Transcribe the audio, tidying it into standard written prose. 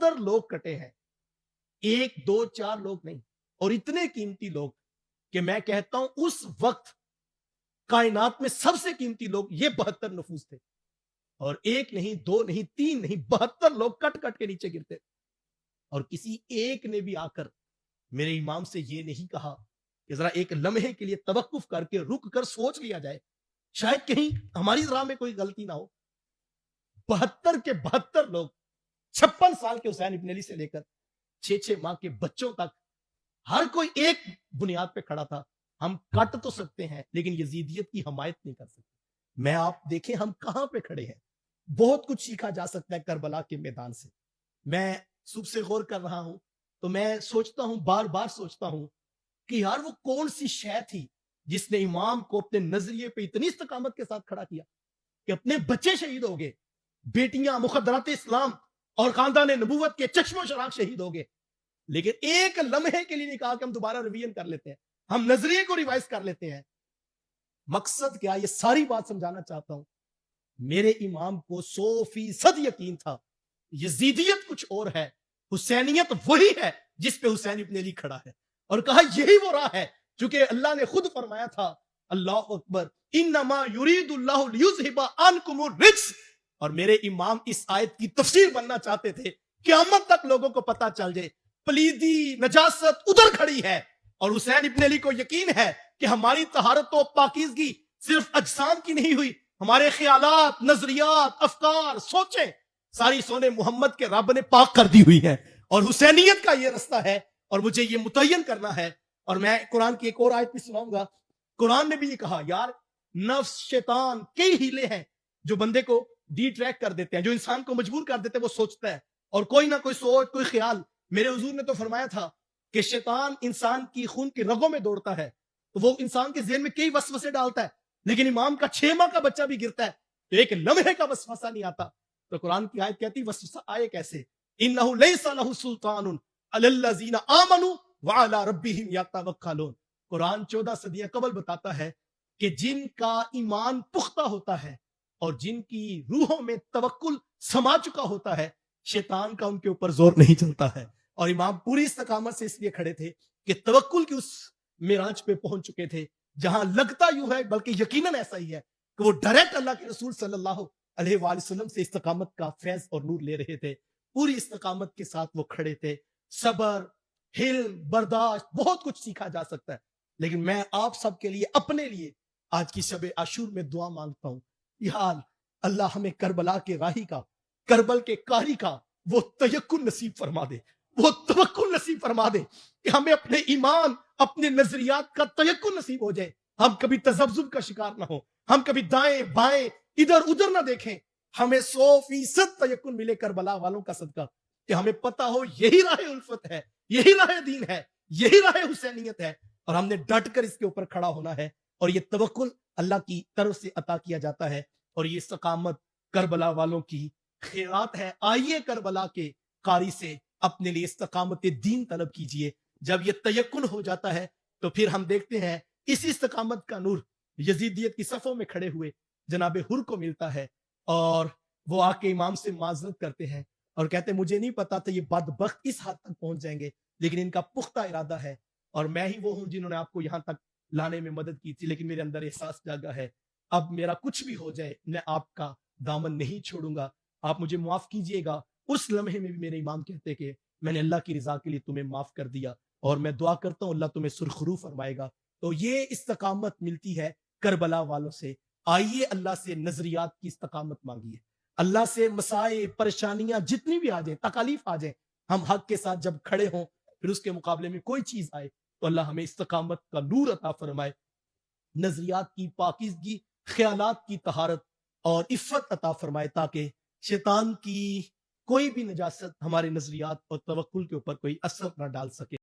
72 लोग कटे हैं, 1 2 4 लोग नहीं, और इतने कीमती लोग कि मैं कहता हूं उस वक्त कायनात में सबसे कीमती लोग ये 72 नफूस थे, और 1 नहीं 2 नहीं 3 नहीं 72 लोग कट कट के नीचे गिरते, और किसी एक ने भी आकर मेरे इमाम से ये नहीं कहा कि जरा एक लम्हे के लिए तवक्कुफ करके रुक कर सोच लिया जाए, शायद कहीं हमारी राह में कोई गलती ना हो। 72 के 72 लोग, 56 साल के हुसैन इब्न अली से लेकर 6-6 माह के बच्चों तक, हर कोई एक बुनियाद पे खड़ा था। हम कट तो सकते हैं लेकिन यजीदियत की हमायत नहीं कर सकते। मैं आप देखें हम कहां पे खड़े हैं। बहुत कुछ सीखा जा सकता है करबला के मैदान से। मैं सुबह से गौर कर रहा हूं तो मैं सोचता हूं, बार बार सोचता हूं कि यार वो कौन सी शय थी जिसने इमाम को अपने नजरिए पे इतनी इस्तकामत के साथ खड़ा किया कि अपने बच्चे शहीद हो गए, बेटियां मुखद्दरात इस्लाम और खानदान नबूवत के चश्मो शराब शहीद हो गए, लेकिन एक लम्हे के लिए नहीं कहा कि हम दोबारा रिवीजन कर लेते हैं, हम नजरिए को रिवाइज कर लेते हैं। मकसद क्या, ये सारी बात समझाना चाहता हूं। मेरे इमाम को 100% यकीन था यजीदियत कुछ और है, हुसैनियत वही है जिस पे हुसैन इब्न अली खड़ा है, और कहा यही वो राह है क्योंकि अल्लाह ने खुद फरमाया था, अल्लाह अकबर, इन्नमा युरीदुल्लाहु लियुज़हिबा अन्कुमुर रिज्स। और मेरे इमाम इस आयत की तफसीर बनना चाहते थे, क़यामत तक लोगों को पता चल जाए पलीदी नजासत उधर खड़ी है, और हुसैन इब्न अली को यकीन है कि हमारी तहारत और पाकीज़गी सिर्फ अजसाम की नहीं हुई, हमारे ख्यालात, नजरियात, अफकार, सोचें सारी सोने मोहम्मद के रब ने पाक कर दी हुई है, और हुसैनियत का ये रास्ता है, और मुझे ये मुतय्यन करना है। और मैं कुरान की एक और आयत भी सुनाऊंगा। कुरान ने भी ये कहा, यार नफ्स शैतान कई हीले हैं जो बंदे को डी ट्रैक कर देते हैं, जो इंसान को मजबूर कर देते हैं, वो सोचता है और कोई ना कोई सोच, कोई ख्याल। मेरे हुजूर ने तो फरमाया था कि शैतान इंसान की खून की रगों में दौड़ता है, तो वो इंसान के ज़हन में कई वसवसे डालता है, लेकिन इमाम का 6 माह का बच्चा भी गिरता है तो एक लम्हे का वसवसा नहीं आता। तो कुरान की आयत कहती वसवसा आए कैसे, इन्नहु लैसा लहु सुल्तानुन अलल्लज़ीना आमनू व अला रब्बिहिम यतवक्कलून। कुरान 14 सदियां कबल बताता है कि जिनका ईमान पुख्ता होता है और जिनकी रूहों में तवक्कुल समा चुका होता है, शैतान का उनके ऊपर जोर नहीं चलता है। और इमाम पूरी इस्तकामत से इसलिए खड़े थे कि तवक्कुल की उस मिराज पे पहुंच चुके थे जहां लगता यूं है, बल्कि यकीनन ऐसा ही है कि वो डायरेक्ट अल्लाह के रसूल सल्लल्लाहु अलैहि वसल्लम से इस्तकामत का फैज और नूर ले रहे थे। पूरी इस्तकामत के साथ वो खड़े थे। सबर, हिल्म, बर्दाश्त, बहुत कुछ सीखा जा सकता है, लेकिन मैं आप सबके लिए, अपने लिए आज की शब आशूर में दुआ मांगता हूं, यार अल्लाह हमें करबला के राही का, करबल के कारी का वो तयक्कुन नसीब फरमा दे, वो तवक्कुल नसीब फरमा दे कि हमें अपने ईमान, अपने नजरियात का तयक्कुन नसीब हो जाए। हम कभी तजब्जुब का शिकार ना हो, हम कभी दाएं बाएं इधर उधर ना देखें, हमें 100% तयक्कुन मिले करबला वालों का सदका, कि हमें पता हो यही राह उल्फत है, यही राह दीन है, यही राह हुसैनियत है, और हमने डट कर इसके ऊपर खड़ा होना है। और ये तवक्कुल अल्लाह की तरफ से अता किया जाता है, और ये इस्तकामत करबला वालों की खैरात है। आइए करबला के कारी से अपने लिए इस्तकामत दीन तलब कीजिए। जब ये तयक्कुन हो जाता है तो फिर हम देखते हैं इसी इस्तकामत का नूर यजीदियत की सफ़ों में खड़े हुए जनाब हुर को मिलता है, और वो आके इमाम से माजरत करते हैं और कहते हैं मुझे नहीं पता था ये बदबख्त इस हद तक पहुंच जाएंगे, लेकिन इनका पुख्ता इरादा है, और मैं ही वो हूं जिन्होंने आपको यहां तक लाने में मदद की थी, लेकिन मेरे अंदर एहसास जागा है, अब मेरा कुछ भी हो जाए मैं आपका दामन नहीं छोड़ूंगा, आप मुझे माफ कीजिएगा। उस लम्हे में भी मेरे इमाम कहते कि मैंने अल्लाह की रजा के लिए तुम्हें माफ कर दिया, और मैं दुआ करता हूं अल्लाह तुम्हें सुरखरू फरमाएगा। तो ये इस्तकामत मिलती है करबला वालों से। आइए अल्लाह से नजरियात की इस्तकामत मांगिए, अल्लाह से मसाए परेशानियां जितनी भी आ जाए, तकालीफ आ जाए, हम हक के साथ जब खड़े हों, फिर उसके मुकाबले में कोई चीज आए तो अल्लाह हमें इस्तकामत का नूर अता फरमाए, नजरियात की पाकीज़गी, ख्यालात की तहारत और इफ़्फ़त अता फरमाए, ताकि शैतान की कोई भी नजासत हमारे नजरियात और तवक्कुल के ऊपर कोई असर ना डाल सके।